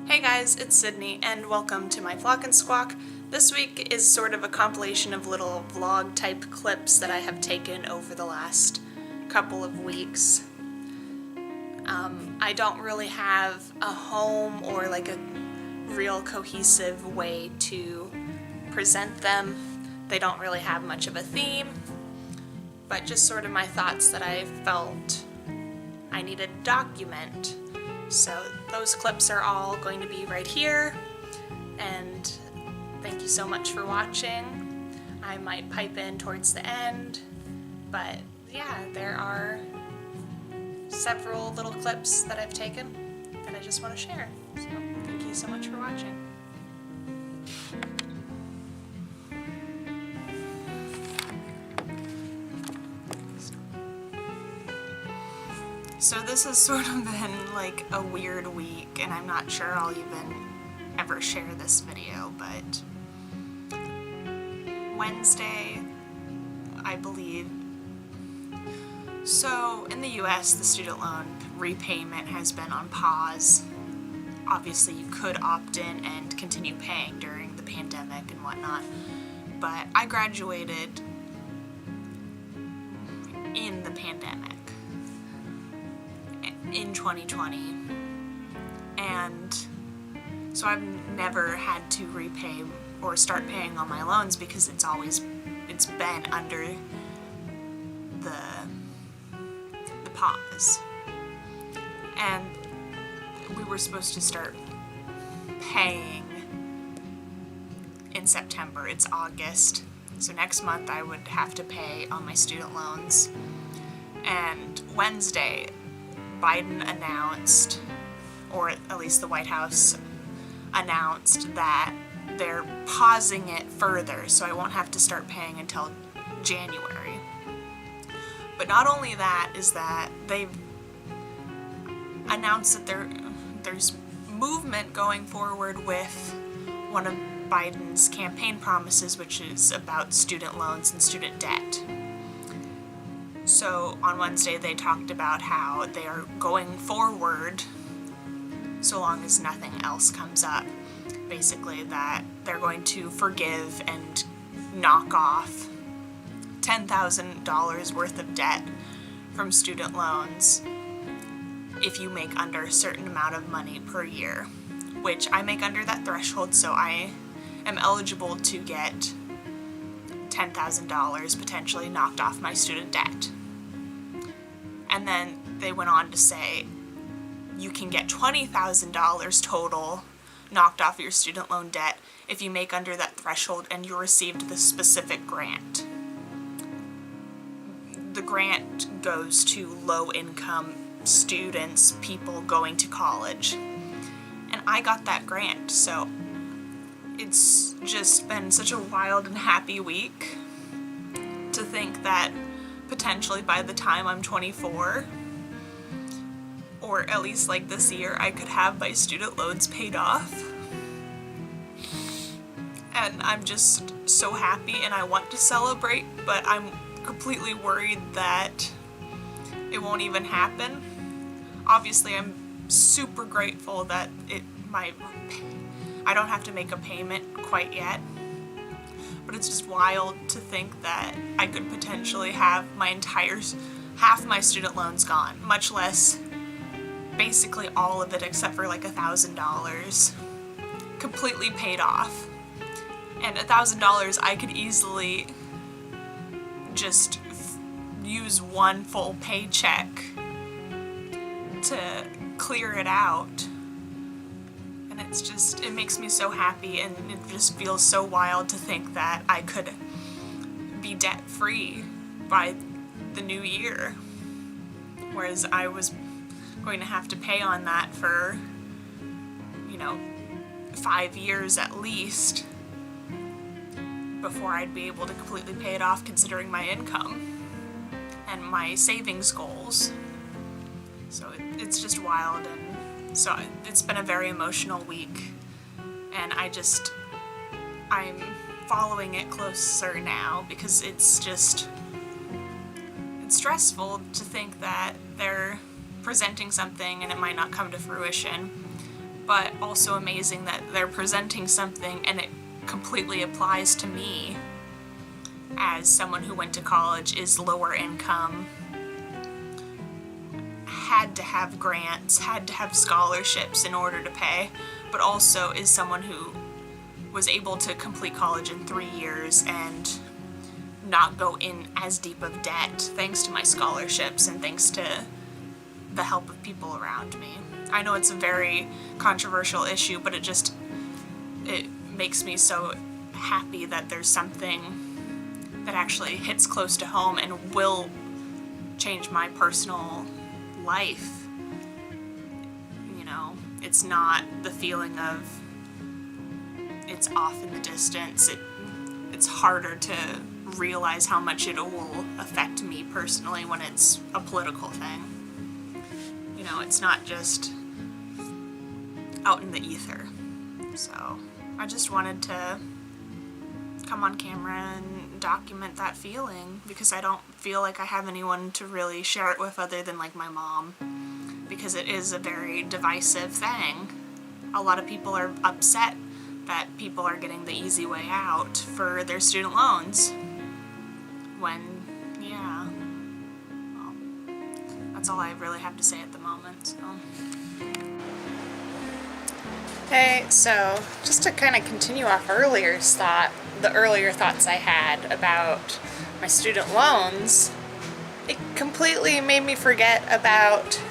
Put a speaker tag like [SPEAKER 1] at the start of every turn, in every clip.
[SPEAKER 1] Hey guys, it's Sydney and welcome to my Flock and Squawk. This week is sort of a compilation of little vlog type clips that I have taken over the last couple of weeks. I don't really have a home or like a real cohesive way to present them. They don't really have much of a theme, but just sort of my thoughts that I felt I needed to document. So those clips are all going to be right here, and thank you so much for watching. I might pipe in towards the end, but yeah, there are several little clips that I've taken that I just want to share. So thank you so much for watching. So this has sort of been like a weird week, and I'm not sure I'll even ever share this video, but Wednesday, I believe. So in the US, the student loan repayment has been on pause. Obviously, you could opt in and continue paying during the pandemic and whatnot, but I graduated in the pandemic in 2020, and so I've never had to repay or start paying on my loans because it's been under the pause, and we were supposed to start paying in September. It's August, so next month I would have to pay on my student loans. And Wednesday, Biden announced, or at least the White House announced, that they're pausing it further, so I won't have to start paying until January. But not only that, is that they've announced that there's movement going forward with one of Biden's campaign promises, which is about student loans and student debt. So on Wednesday they talked about how they are going forward, so long as nothing else comes up, basically that they're going to forgive and knock off $10,000 worth of debt from student loans if you make under a certain amount of money per year, which I make under that threshold, so I am eligible to get $10,000 potentially knocked off my student debt. And then they went on to say you can get $20,000 total knocked off your student loan debt if you make under that threshold and you received the specific grant. The grant goes to low-income students, people going to college, and I got that grant, so it's just been such a wild and happy week to think that potentially by the time I'm 24, or at least like this year, I could have my student loans paid off. And I'm just so happy and I want to celebrate, but I'm completely worried that it won't even happen. Obviously, I'm super grateful that I don't have to make a payment quite yet, but it's just wild to think that I could potentially have half my student loans gone, much less basically all of it except for like $1,000 completely paid off. And $1,000 I could easily just use one full paycheck to clear it out. And it makes me so happy, and it just feels so wild to think that I could be debt-free by the new year, whereas I was going to have to pay on that for, 5 years at least before I'd be able to completely pay it off, considering my income and my savings goals. So it's just wild, and so it's been a very emotional week, and I'm following it closer now because it's stressful to think that they're presenting something and it might not come to fruition, but also amazing that they're presenting something and it completely applies to me as someone who went to college, is lower income, had to have grants, had to have scholarships in order to pay, but also is someone who was able to complete college in 3 years and not go in as deep of debt thanks to my scholarships and thanks to the help of people around me. I know it's a very controversial issue, but it makes me so happy that there's something that actually hits close to home and will change my personal life. You know, it's not the feeling of it's off in the distance. It's harder to realize how much it will affect me personally when it's a political thing. You know, it's not just out in the ether. So I just wanted to come on camera and document that feeling, because I don't feel like I have anyone to really share it with other than like my mom, because it is a very divisive thing. A lot of people are upset that people are getting the easy way out for their student loans when, yeah, well, that's all I really have to say at the moment. So. Okay, so just to kind of continue off the earlier thoughts I had about my student loans, it completely made me forget about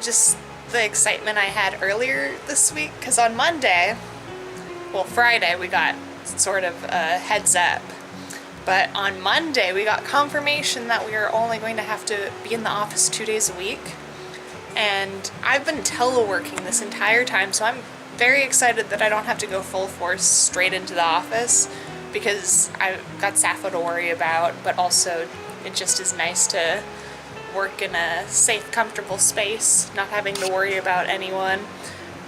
[SPEAKER 1] just the excitement I had earlier this week, because on Friday we got sort of a heads up, but on Monday we got confirmation that we are only going to have to be in the office 2 days a week, and I've been teleworking this entire time, so I'm very excited that I don't have to go full force straight into the office, because I've got Sappho to worry about, but also it just is nice to work in a safe, comfortable space, not having to worry about anyone,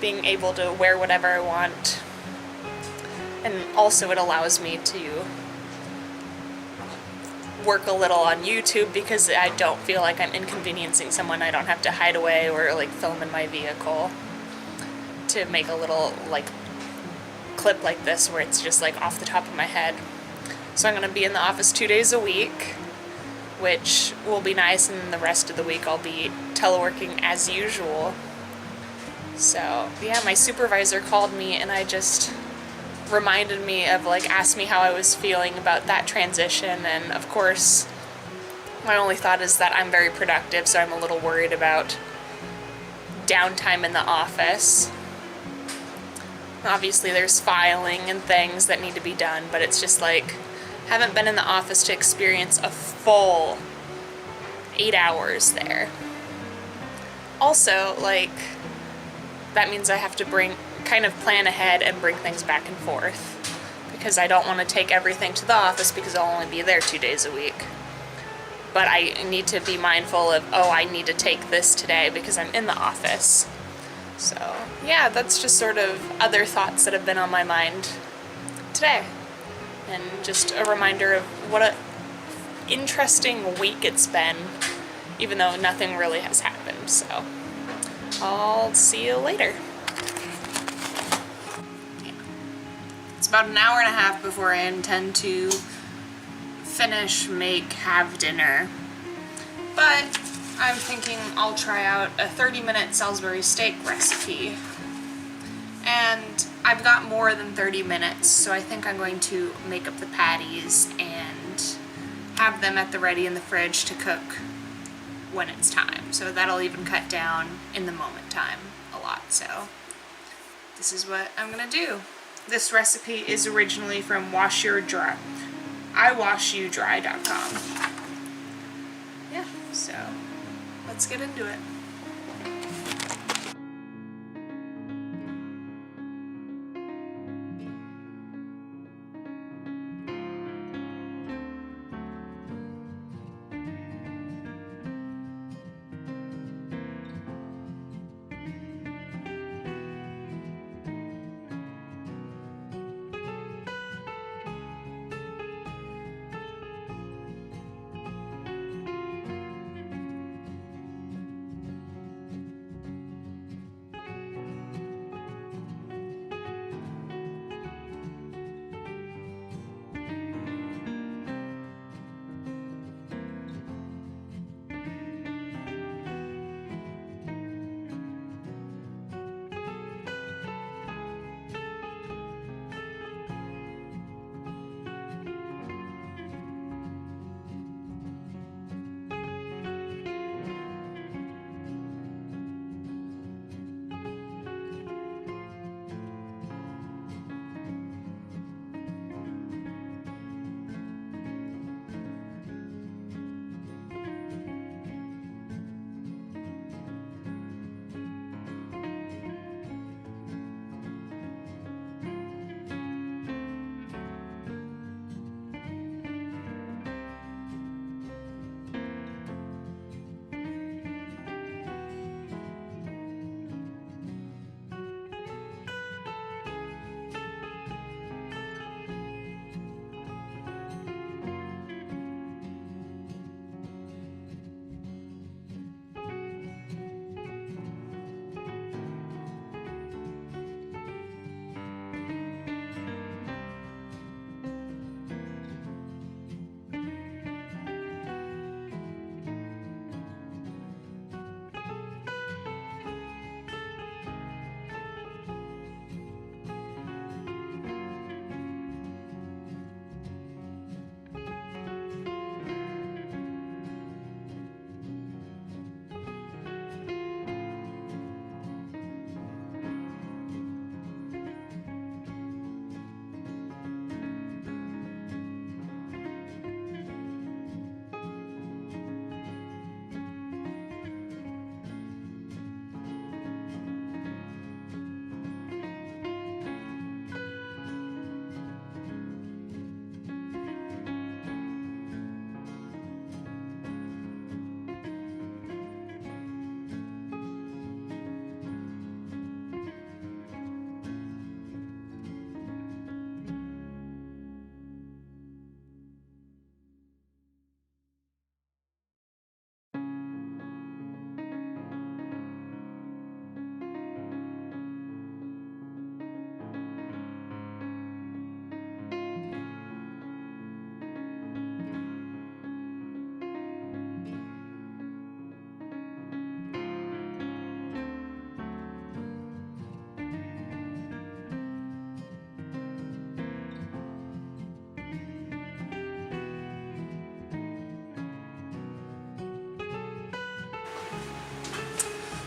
[SPEAKER 1] being able to wear whatever I want. And also it allows me to work a little on YouTube, because I don't feel like I'm inconveniencing someone. I don't have to hide away or like film in my vehicle to make a little like clip like this where it's just like off the top of my head. So I'm going to be in the office 2 days a week, which will be nice, and the rest of the week I'll be teleworking as usual. So yeah, my supervisor called me and I just reminded me of like, asked me how I was feeling about that transition, and of course my only thought is that I'm very productive, so I'm a little worried about downtime in the office. Obviously there's filing and things that need to be done, but it's just like, haven't been in the office to experience a full 8 hours there. Also, like, that means I have to kind of plan ahead and bring things back and forth, because I don't want to take everything to the office because I'll only be there 2 days a week. But I need to be mindful of, oh, I need to take this today because I'm in the office. So yeah, that's just sort of other thoughts that have been on my mind today. And just a reminder of what an interesting week it's been, even though nothing really has happened. So I'll see you later. It's about an hour and a half before I intend to have dinner. But I'm thinking I'll try out a 30-minute Salisbury steak recipe. And I've got more than 30 minutes, so I think I'm going to make up the patties and have them at the ready in the fridge to cook when it's time. So that'll even cut down in the moment time a lot. So this is what I'm gonna do. This recipe is originally from iwashyouDry.com. Yeah, so let's get into it.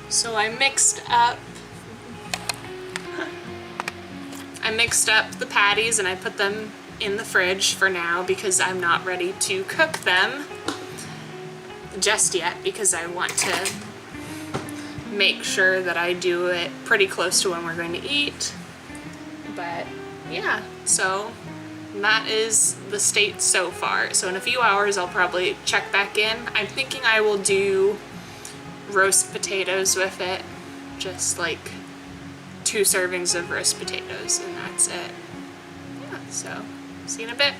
[SPEAKER 1] So I mixed up the patties and I put them in the fridge for now because I'm not ready to cook them just yet because I want to make sure that I do it pretty close to when we're going to eat. But yeah, so that is the state so far. So in a few hours I'll probably check back in. I'm thinking I will do roast potatoes with it, just like 2 servings of roast potatoes, and that's it. Yeah, so see you in a bit.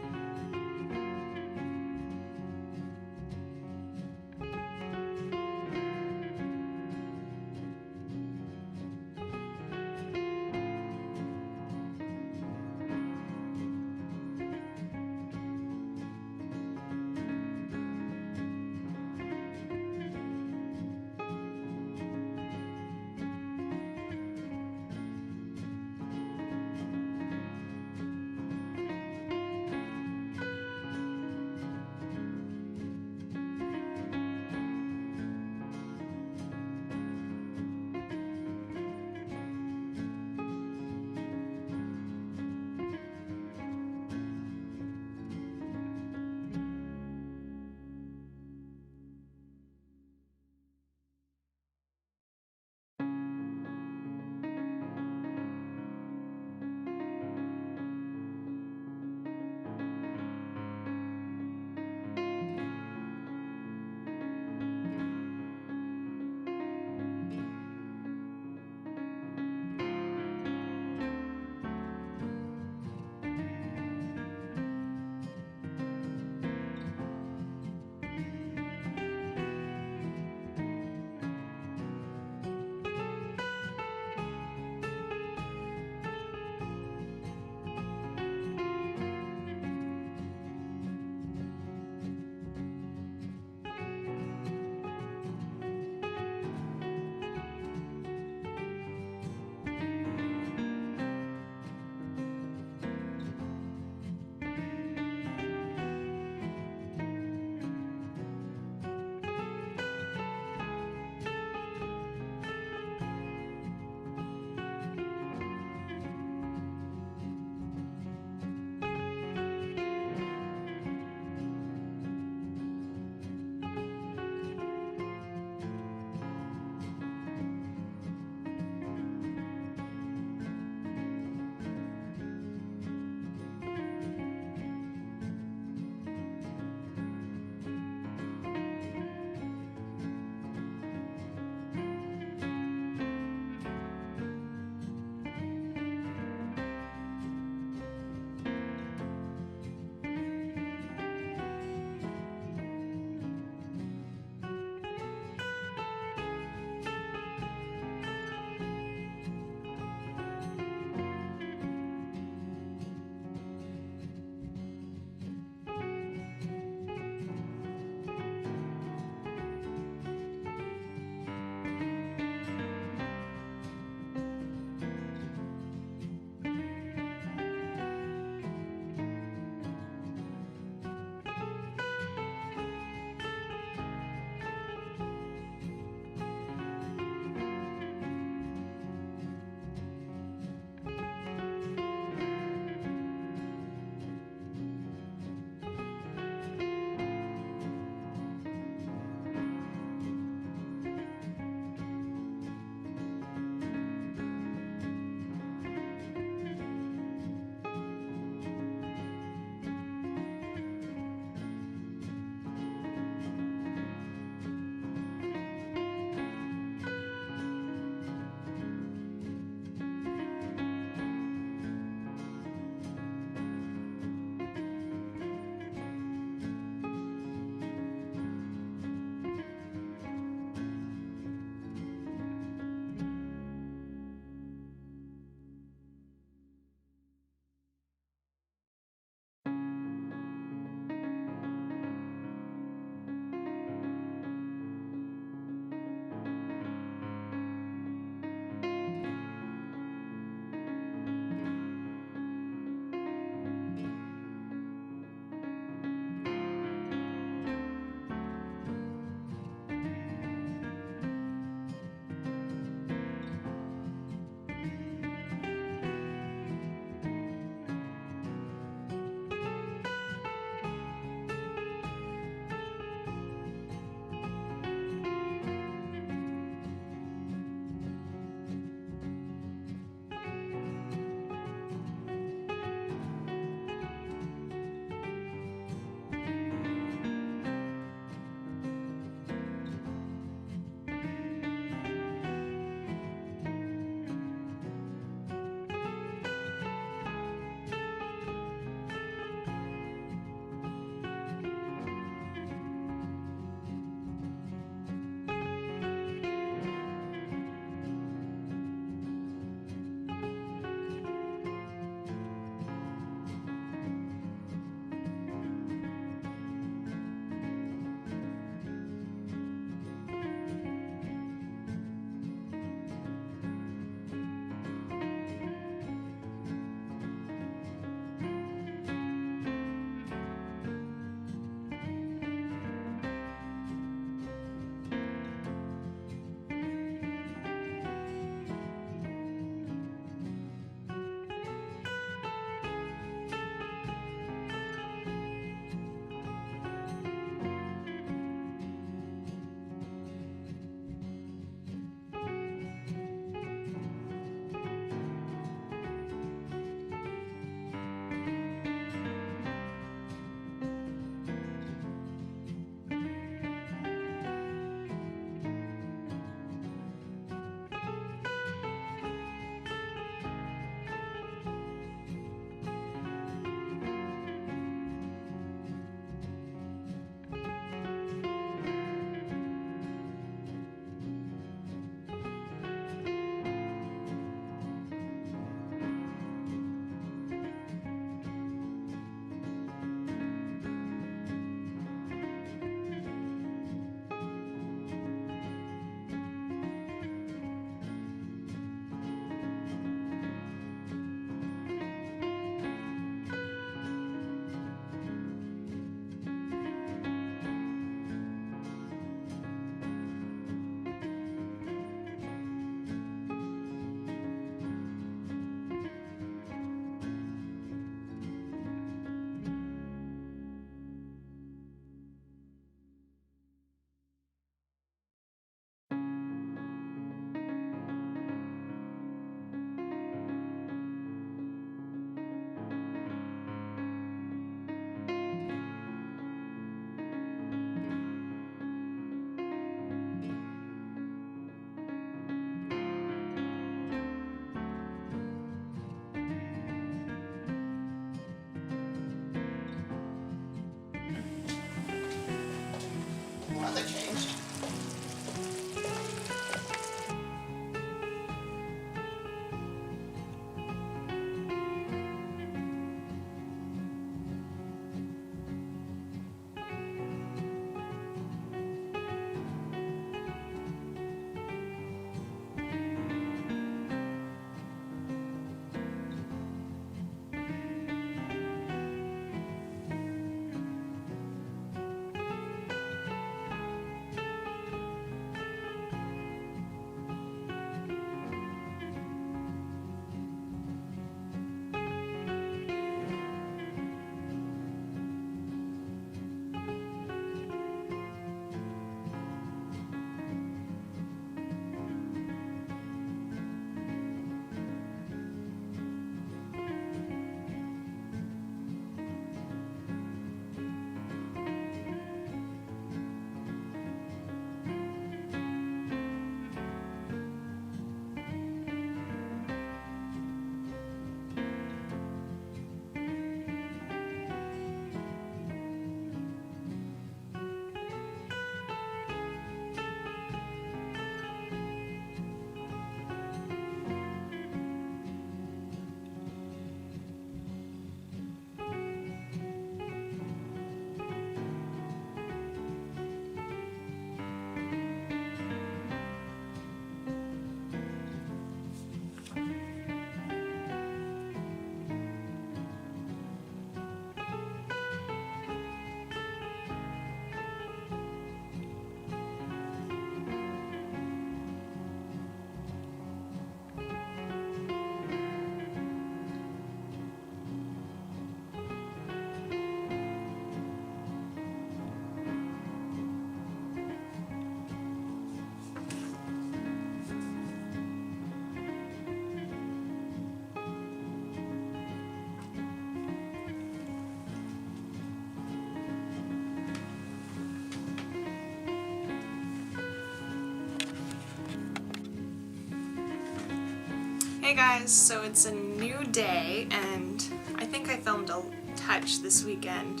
[SPEAKER 1] Hey guys, so it's a new day and I think I filmed a touch this weekend,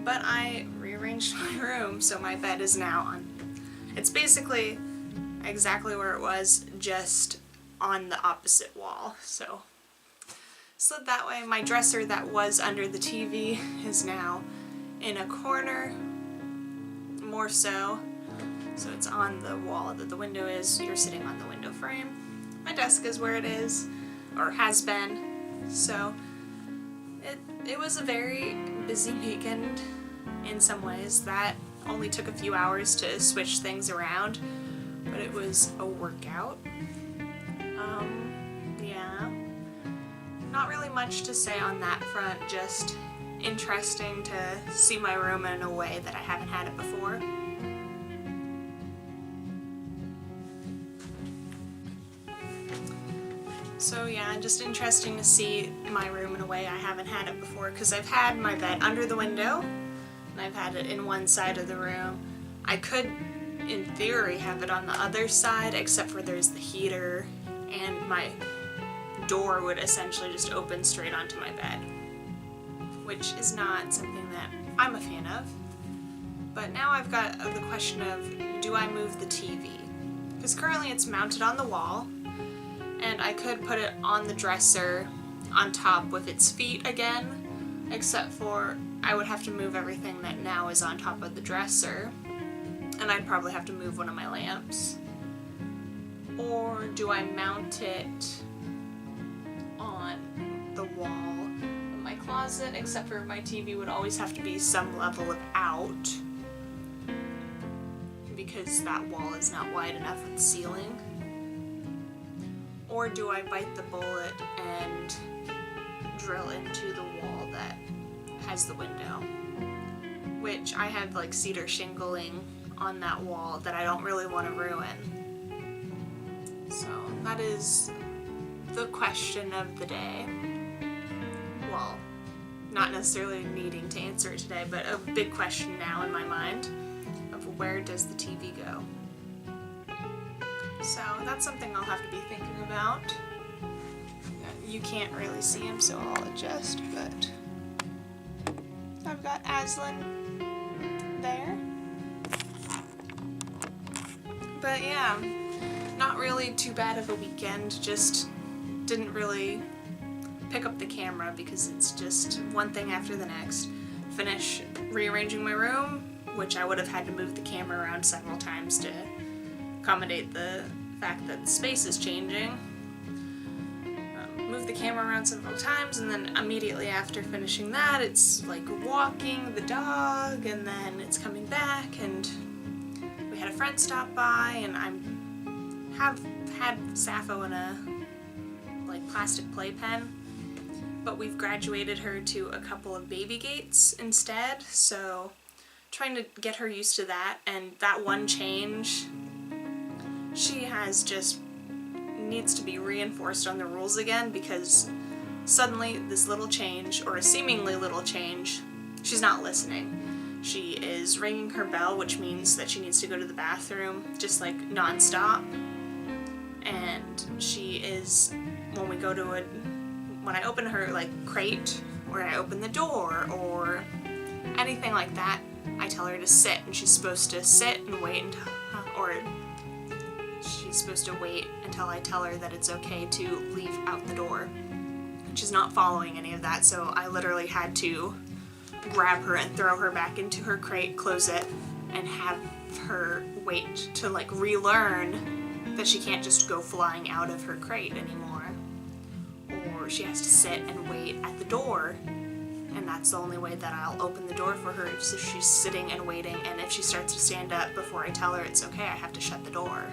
[SPEAKER 1] but I rearranged my room so my bed is now on. It's basically exactly where it was, just on the opposite wall. So slid that way. My dresser that was under the TV is now in a corner, more so. So it's on the wall that the window is. You're sitting on the window frame. My desk is where it is, or has been. So it was a very busy weekend in some ways. That only took a few hours to switch things around, but it was a workout. Yeah. Not really much to say on that front, just interesting to see my room in a way that I haven't had it before. So yeah, just interesting to see my room in a way I haven't had it before, because I've had my bed under the window, and I've had it in one side of the room. I could, in theory, have it on the other side, except for there's the heater, and my door would essentially just open straight onto my bed, which is not something that I'm a fan of. But now I've got the question of, do I move the TV? Because currently it's mounted on the wall, and I could put it on the dresser on top with its feet again, except for I would have to move everything that now is on top of the dresser, and I'd probably have to move one of my lamps. Or do I mount it on the wall of my closet, except for my TV would always have to be some level of out, because that wall is not wide enough with the ceiling. Or do I bite the bullet and drill into the wall that has the window? Which I have like cedar shingling on that wall that I don't really want to ruin. So that is the question of the day. Well, not necessarily needing to answer it today, but a big question now in my mind of where does the TV go? So that's something I'll have to be thinking about. You can't really see him, so I'll adjust, but I've got Aslan there. But yeah, not really too bad of a weekend, just didn't really pick up the camera because it's just one thing after the next. Finish rearranging my room, which I would have had to move the camera around several times to accommodate the fact that the space is changing. Move the camera around several times, and then immediately after finishing that, it's like walking the dog, and then it's coming back, and we had a friend stop by, and have had Sappho in a like plastic playpen, but we've graduated her to a couple of baby gates instead, so trying to get her used to that, and that one change, she has just needs to be reinforced on the rules again, because suddenly this little change, or a seemingly little change, she's not listening. She is ringing her bell, which means that she needs to go to the bathroom, just like non-stop. And she is, when I open her like crate, or I open the door, or anything like that, I tell her to sit, and she's supposed to sit and wait until, she's supposed to wait until I tell her that it's okay to leave out the door. And she's not following any of that, so I literally had to grab her and throw her back into her crate, close it, and have her wait to like relearn that she can't just go flying out of her crate anymore. Or she has to sit and wait at the door, and that's the only way that I'll open the door for her, so she's sitting and waiting, and if she starts to stand up before I tell her it's okay, I have to shut the door.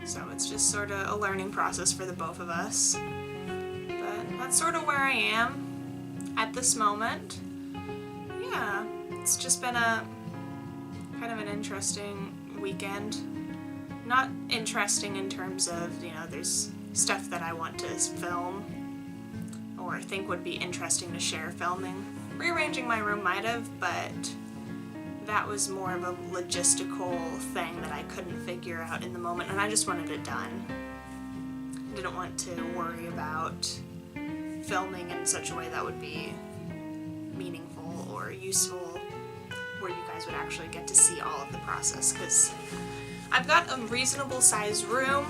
[SPEAKER 1] So it's just sort of a learning process for the both of us. But that's sort of where I am at this moment. Yeah, it's just been a kind of an interesting weekend. Not interesting in terms of, there's stuff that I want to film or think would be interesting to share filming. Rearranging my room might have, but that was more of a logistical thing that I couldn't figure out in the moment, and I just wanted it done. didn't want to worry about filming in such a way that would be meaningful or useful, where you guys would actually get to see all of the process, because I've got a reasonable sized room,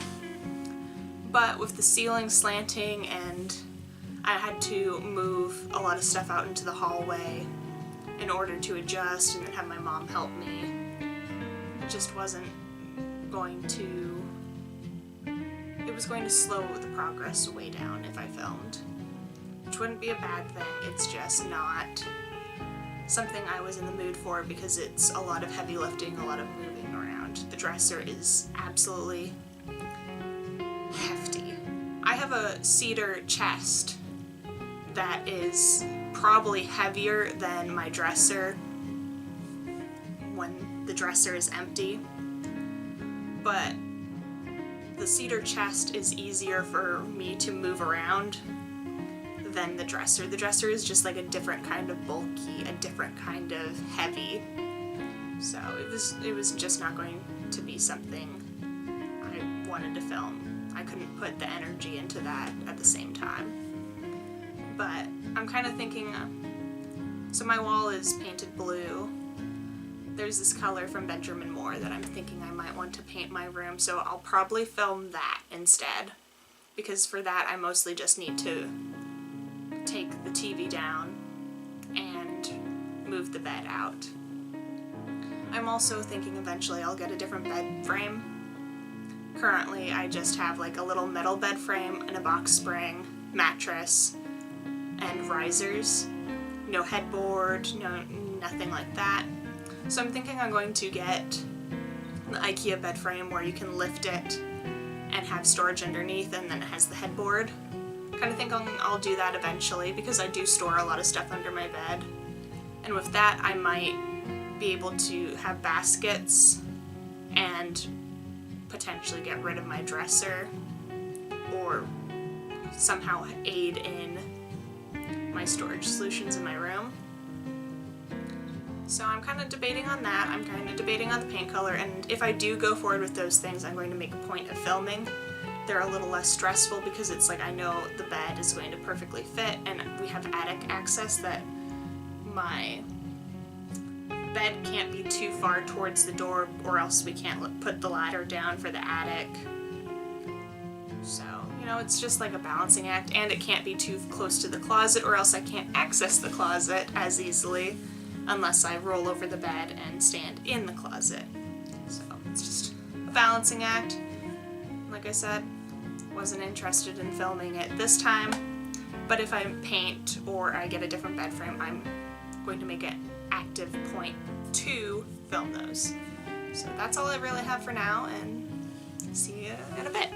[SPEAKER 1] but with the ceiling slanting and I had to move a lot of stuff out into the hallway in order to adjust and then have my mom help me. It just wasn't going to, it was going to slow the progress way down if I filmed, which wouldn't be a bad thing. It's just not something I was in the mood for, because it's a lot of heavy lifting, a lot of moving around. The dresser is absolutely hefty. I have a cedar chest that is probably heavier than my dresser when the dresser is empty, but the cedar chest is easier for me to move around than the dresser. The dresser is just like a different kind of bulky, a different kind of heavy, so it was just not going to be something I wanted to film. I couldn't put the energy into that at the same time. But I'm kind of thinking, so my wall is painted blue. There's this color from Benjamin Moore that I'm thinking I might want to paint my room, so I'll probably film that instead, because for that I mostly just need to take the TV down and move the bed out. I'm also thinking eventually I'll get a different bed frame. Currently I just have like a little metal bed frame and a box spring, mattress, and risers. No headboard, nothing like that. So I'm thinking I'm going to get the IKEA bed frame where you can lift it and have storage underneath, and then it has the headboard. Kind of think I'll do that eventually, because I do store a lot of stuff under my bed. And with that I might be able to have baskets and potentially get rid of my dresser, or somehow aid in my storage solutions in my room. So I'm kind of debating on that. I'm kind of debating on the paint color, and if I do go forward with those things, I'm going to make a point of filming. They're a little less stressful because it's like I know the bed is going to perfectly fit, and we have attic access that my bed can't be too far towards the door, or else we can't put the ladder down for the attic. So, you know, it's just like a balancing act, and it can't be too close to the closet, or else I can't access the closet as easily unless I roll over the bed and stand in the closet. So it's just a balancing act. Like I said, wasn't interested in filming it this time, but if I paint or I get a different bed frame, I'm going to make an active point to film those. So that's all I really have for now, and see you in a bit.